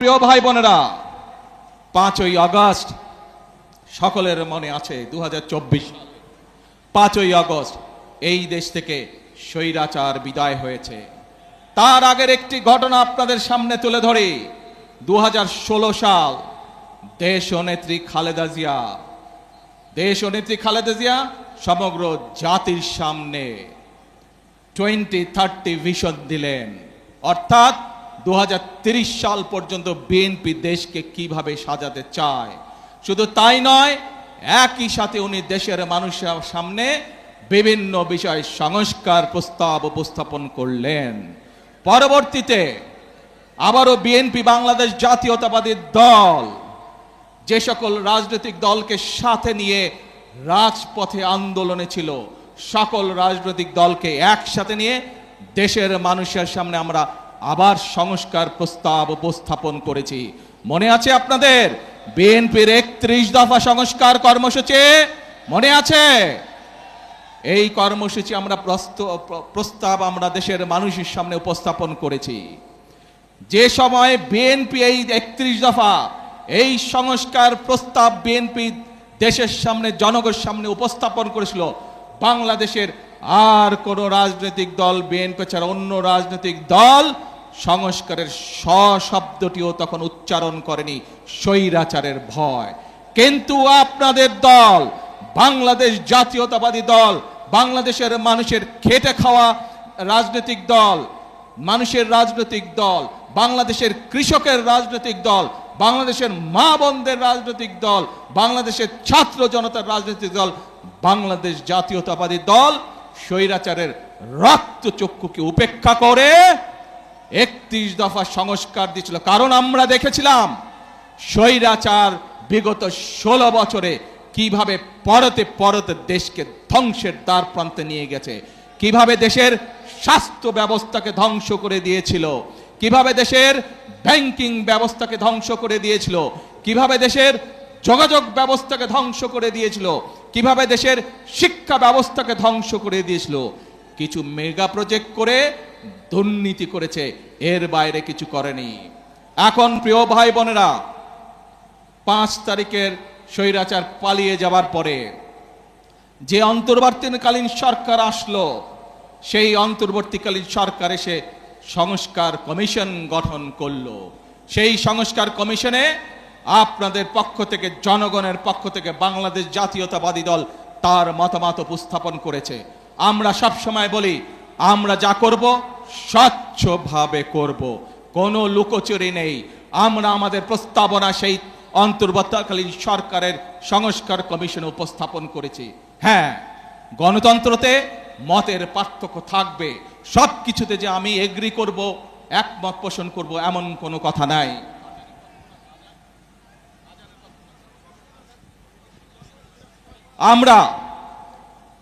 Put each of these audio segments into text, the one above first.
প্রিয় ভাই বোনেরা, 5ই আগস্ট সকলের মনে আছে 2024 সাল। 5ই আগস্ট এই দেশ থেকে স্বৈরাচার বিদায় হয়েছে। তার আগের একটি ঘটনা আপনাদের সামনে তুলে ধরি। 2016 সাল দেশনেত্রী খালেদা জিয়া সমগ্র জাতির সামনে 2030 ভিশন দিলেন, অর্থাৎ 2030 সাল পর্যন্ত বিএনপি দেশকে কিভাবে সাজাতে চায়। শুধু তাই নয়, একই সাথে উনি দেশের মানুষের সামনে বিভিন্ন বিষয় সংস্কার প্রস্তাব উপস্থাপন করলেন। পরবর্তীতে আবারও বিএনপি বাংলাদেশ জাতীয়তাবাদী দল যে সকল রাজনৈতিক দলকে সাথে নিয়ে রাজপথে আন্দোলনে ছিল, সকল রাজনৈতিক দলকে একসাথে নিয়ে দেশের মানুষের সামনে আমরা আবার সংস্কার প্রস্তাব উপস্থাপন করেছি। মনে আছে আপনাদের বিএনপির 31 দফা সংস্কার কর্মসূচি? মনে আছে? এই কর্মসূচি আমরা প্রস্তাব আমরা দেশের মানুষের সামনে উপস্থাপন করেছি। যে সময় বিএনপি এই 31 দফা এই সংস্কার প্রস্তাব বিএনপি দেশের সামনে জনগণের সামনে উপস্থাপন করেছিল, বাংলাদেশের আর কোন রাজনৈতিক দল বিএনপি ছাড়া অন্য রাজনৈতিক দল সংস্কারের শব্দটিও তখন উচ্চারণ করেনি, স্বৈরাচারের ভয়। কিন্তু আপনাদের দল, বাংলাদেশ জাতীয়তাবাদী দল, বাংলাদেশের মানুষের খেটে খাওয়া রাজনৈতিক দল, মানুষের রাজনৈতিক দল, বাংলাদেশের কৃষকের রাজনৈতিক দল, বাংলাদেশের মা বোনদের রাজনৈতিক দল, বাংলাদেশের ছাত্র জনতার রাজনৈতিক দল, বাংলাদেশ জাতীয়তাবাদী দল স্বৈরাচারের রক্তচক্ষুকে উপেক্ষা করে 31 দফা সংস্কার দিয়েছিল। কারণ আমরা দেখেছিলাম স্বৈরাচার বিগত 16 বছরে কিভাবে পরতে পরতে দেশকে ধ্বংসের দ্বার প্রান্তে নিয়ে গেছে, কিভাবে দেশের স্বাস্থ্য ব্যবস্থাকে ধ্বংস করে দিয়েছিল, কিভাবে দেশের ব্যাংকিং ব্যবস্থাকে ধ্বংস করে দিয়েছিল, কিভাবে দেশের যোগাযোগ ব্যবস্থাকে ধ্বংস করে দিয়েছিল, কিভাবে দেশের শিক্ষা ব্যবস্থাকে ধ্বংস করে দিয়েছিল। কিছু মেগা প্রজেক্ট করে দুর্নীতি করেছে, এর বাইরে কিছু করেনি। এখন প্রিয় ভাই বোনেরা, 5 তারিখের স্বৈরাচার পালিয়ে যাবার পরে যে অন্তর্বর্তীকালীন সরকার আসলো, সেই অন্তর্বর্তীকালীন সরকার এসে সংস্কার কমিশন গঠন করলো। সেই সংস্কার কমিশনে আপনাদের পক্ষ থেকে, জনগণের পক্ষ থেকে বাংলাদেশ জাতীয়তাবাদী দল তার মতামত উপস্থাপন করেছে। আমরা সব সময় বলি, আমরা যা করব স্বচ্ছভাবে করব, কোনো লুকোচুরি নেই। আমরা আমাদের প্রস্তাবনা সেই অন্তর্বর্তীকালীন সরকারের সংস্কার কমিশনে উপস্থাপন করেছি। হ্যাঁ, গণতন্ত্রতে মতের পার্থক্য থাকবে, সব কিছুতে যে আমি এগ্রি করব, একমত পোষণ করব, এমন কোনো কথা নাই। আমরা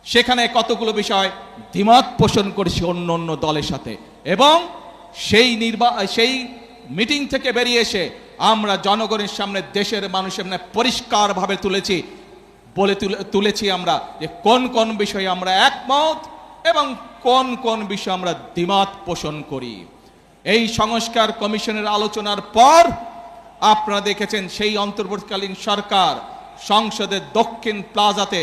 সেখানে কতগুলো বিষয় দ্বিমত পোষণ করেছি অন্য অন্য দলের সাথে, এবং সেই মিটিং থেকে বেরিয়ে এসে আমরা জনগণের সামনে, দেশের মানুষের সামনে পরিষ্কারভাবে তুলেছি আমরা যে কোন কোন বিষয়ে আমরা একমত এবং কোন কোন বিষয়ে আমরা দ্বিমত পোষণ করি। এই সংস্কার কমিশনের আলোচনার পর আপনারা দেখেছেন সেই অন্তর্বর্তীকালীন সরকার সংসদের দক্ষিণ প্লাজাতে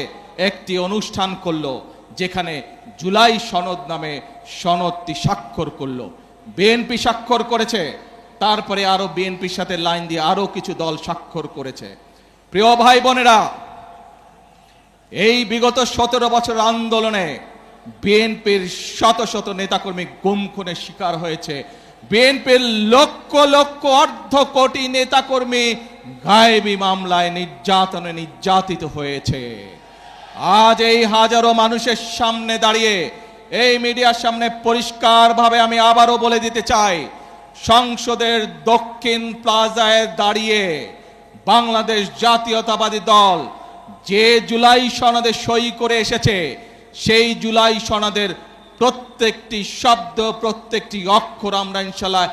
একটি অনুষ্ঠান করলো, যেখানে জুলাই সনদ নামে সনদটি স্বাক্ষর করলো। বিএনপি স্বাক্ষর করেছে, তারপরে আরো বিএনপির সাথে লাইন দিয়ে আরো কিছু দল স্বাক্ষর করেছে। প্রিয় ভাই বোনেরা, এই বিগত 17 বছর আন্দোলনে বিএনপির শত শত নেতাকর্মী গুম খুনের শিকার হয়েছে। বিএনপির লক্ষ লক্ষ অর্ধ কোটি নেতাকর্মী গায়েবী মামলায় নির্যাতিত হয়েছে। আজ এই হাজারো মানুষের সামনে দাঁড়িয়ে, এই মিডিয়ার সামনে পরিষ্কারভাবে আমি আবারও বলে দিতে চাই, সংসদের দক্ষিণ প্লাজায় দাঁড়িয়ে বাংলাদেশ জাতীয়তাবাদী দল যে জুলাই সনদে সই করে এসেছে, সেই জুলাই সনদের প্রত্যেকটি শব্দ, প্রত্যেকটি অক্ষর আমরা ইনশাআল্লাহ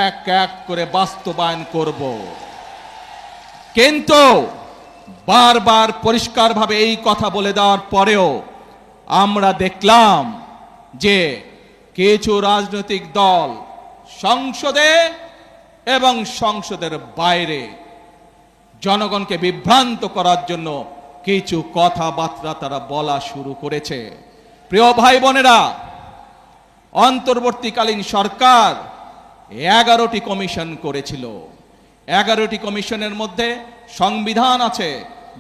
এক এক করে বাস্তবায়ন করব। কিন্তু বারবার পরিষ্কারভাবে এই কথা বলে দেওয়ার পরেও আমরা দেখলাম যে কিছু রাজনৈতিক দল সংসদে এবং সংসদের বাইরে জনগণকে বিভ্রান্ত করার জন্য কিছু কথাবার্তা তারা বলা শুরু করেছে। প্রিয় ভাই বোনেরা, অন্তর্বর্তীকালীন সরকার 11টি কমিশন করেছিল। 11টি কমিশনের মধ্যে সংবিধান আছে,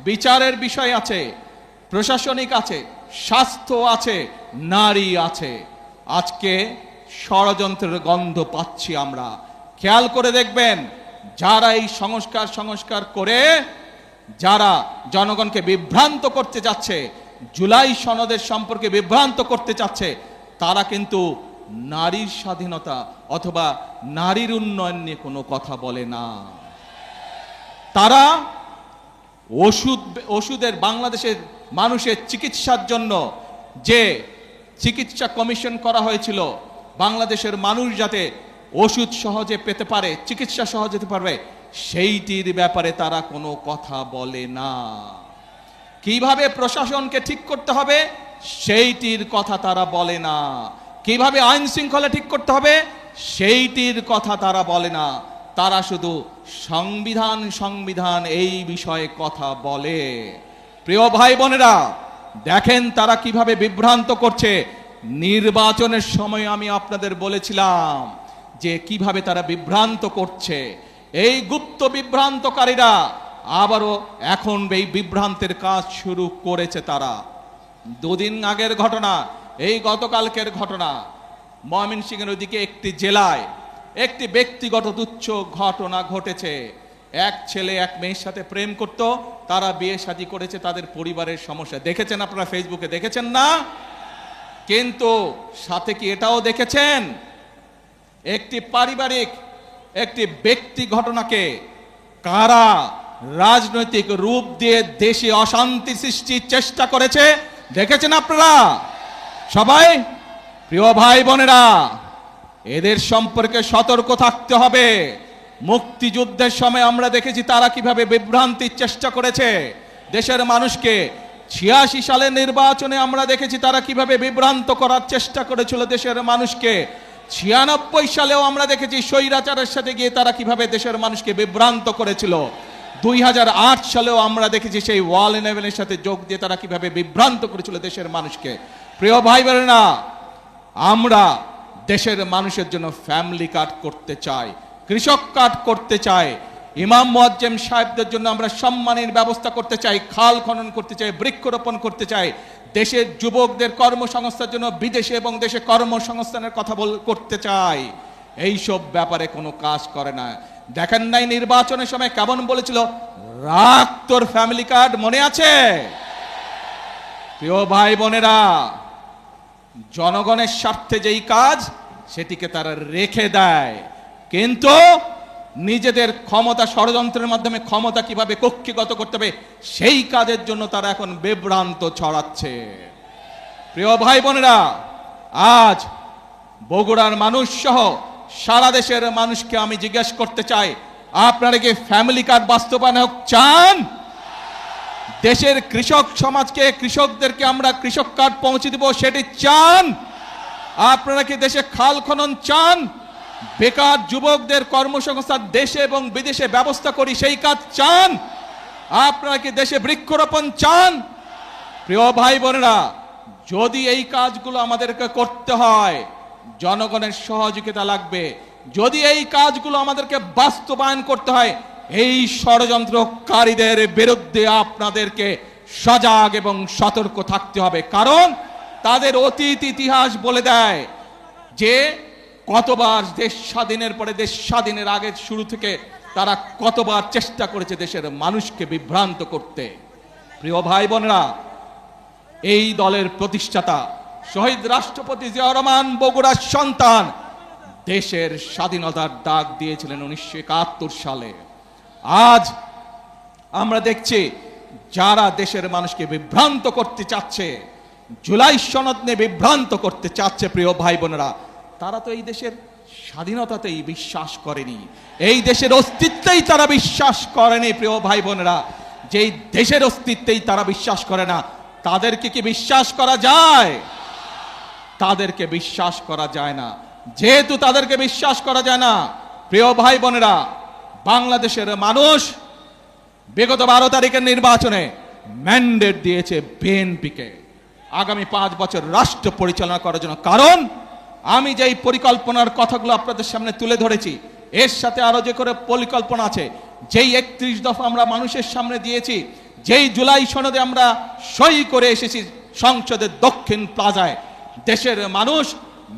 বিচারের বিষয় আছে, প্রশাসনিক আছে, স্বাস্থ্য আছে, নারী আছে। আজকে ষড়যন্ত্রের গন্ধ পাচ্ছি আমরা। খেয়াল করে দেখবেন, যারা এই সংস্কার করে যারা জনগণকে বিভ্রান্ত করতে যাচ্ছে, জুলাই সনদের সম্পর্কে বিভ্রান্ত করতে চাচ্ছে, তারা কিন্তু নারীর স্বাধীনতা অথবা নারীর উন্নয়ন নিয়ে কোনো কথা বলে না। তারা ওষুধের বাংলাদেশের মানুষের চিকিৎসার জন্য যে চিকিৎসা কমিশন করা হয়েছিল, বাংলাদেশের মানুষ যাতে ওষুধ সহজে পেতে পারে, চিকিৎসা সহজে পেতে পারবে, সেইটির ব্যাপারে তারা কোনো কথা বলে না। কিভাবে প্রশাসনকে ঠিক করতে হবে সেইটির কথা তারা বলে না। কিভাবে আইন শৃঙ্খলা ঠিক করতে হবে সেইটির কথা তারা বলে না। তারা শুধু সংবিধান এই বিষয়ে কথা বলে। প্রিয় ভাই বোনেরা, দেখেন তারা কিভাবে বিভ্রান্ত করছে। নির্বাচনের সময় আমি আপনাদের বলেছিলাম যে কিভাবে তারা বিভ্রান্ত করছে। এই গুপ্ত বিভ্রান্তকারীরা আবারও এখন এই বিভ্রান্তের কাজ শুরু করেছে। তারা দুদিন আগের ঘটনা, এই গতকালকের ঘটনা, ময়মনসিংহের ওইদিকে একটি জেলায় একটি ব্যক্তিগত তুচ্ছ ঘটনা ঘটেছে। এক ছেলে এক মেয়ের সাথে প্রেম করত, তারা বিয়ে শাদী করেছে, তাদের পরিবারের সমস্যা দেখেছেন আপনারা, ফেসবুকে দেখেছেন না? কিন্তু সাথে কি এটাও দেখেছেন, একটি পারিবারিক একটি ব্যক্তি ঘটনাকে কারা রাজনৈতিক রূপ দিয়ে দেশে অশান্তি সৃষ্টির চেষ্টা করেছে? দেখেছেন আপনারা সবাই? প্রিয় ভাই বোনেরা, এদের সম্পর্কে সতর্ক থাকতে হবে। মুক্তিযুদ্ধের সময় আমরা দেখেছি তারা কিভাবে বিভ্রান্তির চেষ্টা করেছে দেশের মানুষকে। 86 সালের নির্বাচনে আমরা দেখেছি তারা কিভাবে বিভ্রান্ত করার চেষ্টা করেছিল দেশের মানুষকে। 96 সালেও আমরা দেখেছি স্বৈরাচারের সাথে গিয়ে তারা কিভাবে দেশের মানুষকে বিভ্রান্ত করেছিল। 2008 সালেও আমরা দেখেছি সেই ওয়াল 11-এর সাথে যোগ দিয়ে তারা কিভাবে বিভ্রান্ত করেছিল দেশের মানুষকে। প্রিয় ভাই বোনেরা, আমরা দেশের মানুষের জন্য ফ্যামিলি কার্ড করতে চাই, কৃষক কার্ড করতে চাই, ইমাম মুয়াজ্জেম সাহেবদের জন্য আমরা সম্মানের ব্যবস্থা করতে চাই, খাল খনন করতে চাই, বৃক্ষরোপণ করতে চাই, দেশের যুবকদের কর্মসংস্থানের জন্য বিদেশে এবং দেশে কর্মসংস্থানের কথা করতে চাই। এইসব ব্যাপারে কোনো কাজ করে না। দেখেন নাই নির্বাচনের সময় কেমন বলেছিল, রাখ তোর ফ্যামিলি কার্ড, মনে আছে? প্রিয় ভাই বোনেরা, জনগণের স্বার্থে যেই কাজ সেটিকে তারা রেখে দেয়, কিন্তু নিজেদের ক্ষমতা ষড়যন্ত্রের মাধ্যমে ক্ষমতা কিভাবে কক্ষিগত করতে হবে সেই কাজের জন্য তারা এখন বিভ্রান্ত ছড়াচ্ছে। প্রিয় ভাই বোনেরা, আজ বগুড়ার মানুষ সহ সারা দেশের মানুষকে আমি জিজ্ঞেস করতে চাই, আপনারা কি ফ্যামিলি কার্ড বাস্তবায়ন হোক চান? দেশের কৃষক সমাজকে, কৃষকদেরকে আমরা কৃষক কার্ড পৌঁছে দিব সেটি চান? আপনারা কি দেশে খাল খনন চান? বেকার যুবকদের কর্মসংস্থান দেশে এবং বিদেশে ব্যবস্থা করি সেই কাজ চান? আপনারা কি দেশে বৃক্ষরোপণ চান? প্রিয় ভাই বোনেরা, যদি এই কাজগুলো আমাদেরকে করতে হয় জনগণের সহযোগিতা লাগবে। যদি এই কাজগুলো আমাদেরকে বাস্তবায়ন করতে হয় এই ষড়যন্ত্রকারীদের বিরুদ্ধে আপনাদেরকে সজাগ এবং সতর্ক থাকতে হবে। কারণ তাদের অতীত ইতিহাস বলে দেয় যে কতবার দেশ স্বাধীনের পরে, দেশ স্বাধীনের আগের শুরু থেকে তারা কতবার চেষ্টা করেছে দেশের মানুষকে বিভ্রান্ত করতে। প্রিয় ভাই বোনেরা, এই দলের প্রতিষ্ঠাতা শহীদ রাষ্ট্রপতি জিয়াউর রহমান বগুড়ার সন্তান, দেশের স্বাধীনতার ডাক দিয়েছিলেন 1971 সালে। আজ আমরা দেখছি যারা দেশের মানুষকে বিভ্রান্ত করতে চাচ্ছে, জুলাই সনদ নিয়ে বিভ্রান্ত করতে চাচ্ছে, প্রিয় ভাই বোনেরা, তারা তো এই দেশের স্বাধীনতাতেই বিশ্বাস করেনি, এই দেশের অস্তিত্বেই তারা বিশ্বাস করেনি। প্রিয় ভাই বোনেরা, যেই দেশের অস্তিত্বেই তারা বিশ্বাস করে না, তাদেরকে কি বিশ্বাস করা যায়? তাদেরকে বিশ্বাস করা যায় না। যেহেতু তাদেরকে বিশ্বাস করা যায় না, প্রিয় ভাই বোনেরা, বাংলাদেশের মানুষ বিগত 12 তারিখের নির্বাচনে ম্যান্ডেট দিয়েছে বিএনপিকে আগামী 5 বছর রাষ্ট্র পরিচালনা করার জন্য। কারণ আমি যেই পরিকল্পনার কথাগুলো আপনাদের সামনে তুলে ধরেছি, এর সাথে আরো যে করে পরিকল্পনা আছে, যেই 31 দফা আমরা মানুষের সামনে দিয়েছি, যেই জুলাই সনদে আমরা সই করে এসেছি সংসদের দক্ষিণ প্লাজায়, দেশের মানুষ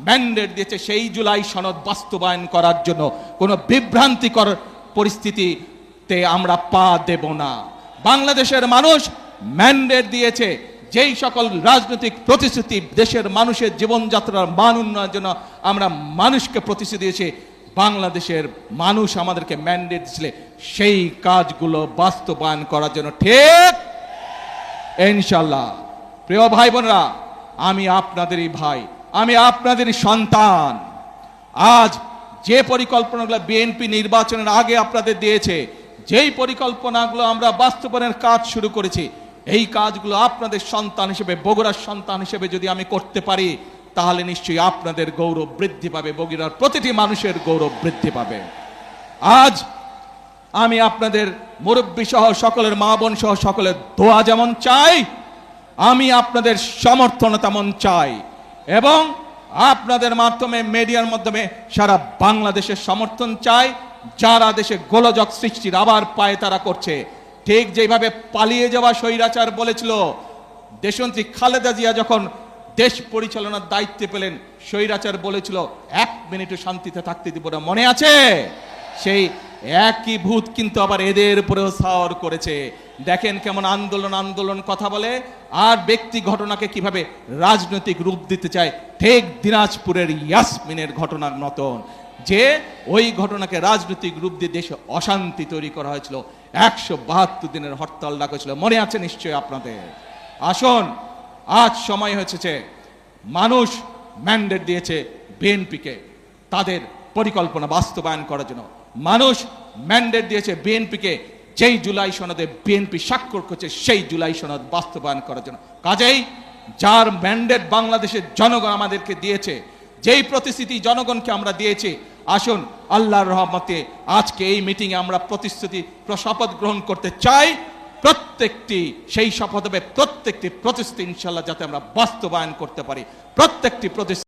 ম্যান্ডেট দিয়েছে সেই জুলাই সনদ বাস্তবায়ন করার জন্য। কোনো বিভ্রান্তিকর পরিস্থিতিতে আমরা পা দেব না। বাংলাদেশের মানুষ ম্যান্ডেট দিয়েছে যেই সকল রাজনৈতিক প্রতিশ্রুতি দেশের মানুষের জীবনযাত্রার মান উন্নয়নের জন্য আমরা মানুষকে প্রতিশ্রুতি দিয়েছি, বাংলাদেশের মানুষ আমাদেরকে ম্যান্ডেট দিয়েছিল সেই কাজগুলো বাস্তবায়ন করার জন্য। ঠিক ইনশাআল্লাহ। প্রিয় ভাই বোনেরা, আমি আপনাদেরই ভাই, আমি আপনাদেরই সন্তান। আজ যে পরিকল্পনাগুলো বিএনপি নির্বাচনের আগে আপনাদের দিয়েছে, যেই পরিকল্পনাগুলো আমরা বাস্তবায়নের কাজ শুরু করেছি, এই কাজগুলো আপনাদের সন্তান হিসেবে, বগুড়ার সন্তান হিসেবে যদি আমি করতে পারি, তাহলে নিশ্চয়ই আপনাদের গৌরব বৃদ্ধি পাবে, বগুড়ার প্রতিটি মানুষের গৌরব বৃদ্ধি পাবে। আজ আমি আপনাদের মুরব্বী সহ সকলের, মা বোন সহ সকলের দোয়া যেমন চাই, আমি আপনাদের সমর্থন তেমন চাই, এবং আপনাদের মাধ্যমে, মিডিয়ার মাধ্যমে সারা বাংলাদেশের সমর্থন চাই। যারা দেশে গোলযোগ সৃষ্টির আবার পায়ে তারা করছে, ঠিক যেভাবে পালিয়ে যাওয়া স্বৈরাচার বলেছিল, দেশনেত্রী খালেদা জিয়া যখন দেশ পরিচালনার দায়িত্বে পেলেন, স্বৈরাচার বলেছিল 1 মিনিটও শান্তিতে থাকতে দিব না, মনে আছে? সেই একই ভূত কিন্তু আবার এদের উপরেও সাওয়ার করেছে। দেখেন কেমন আন্দোলন আন্দোলন কথা বলে, আর ব্যক্তি ঘটনাকে কিভাবে রাজনৈতিক রূপ দিতে চায়, ঠিক দিনাজপুরের ইয়াসমিনের ঘটনার মতন, যে ওই ঘটনাকে রাজনৈতিক রূপ দিয়ে দেশে অশান্তি তৈরি করা হয়েছিল, 172 দিনের হরতাল ডাকা হয়েছিল, মনে আছে নিশ্চয়ই আপনাদের। আসুন, আজ সময় হয়েছে, মানুষ ম্যান্ডেট দিয়েছে বিএনপিকে তাদের পরিকল্পনা বাস্তবায়ন করার জন্য। মানুষ ম্যান্ডেট দিয়েছে বিএনপিকে যেই জুলাই সনদে বিএনপি স্বাক্ষর করছে সেই জুলাই সনদ বাস্তবায়ন করার জন্য। কাজেই যার ম্যান্ডেট বাংলাদেশের জনগণ আমাদেরকে দিয়েছে, যেই প্রতিশ্রুতি জনগণকে আমরা দিয়েছি, আসুন আল্লাহর রহমতে আজকে এই মিটিংয়ে আমরা প্রতিশ্রুতি শপথ গ্রহণ করতে চাই। প্রত্যেকটি সেই শপথ হবে, প্রত্যেকটি প্রতিশ্রুতি ইনশাআল্লাহ যাতে আমরা বাস্তবায়ন করতে পারি, প্রত্যেকটি প্রতিশ্রুতি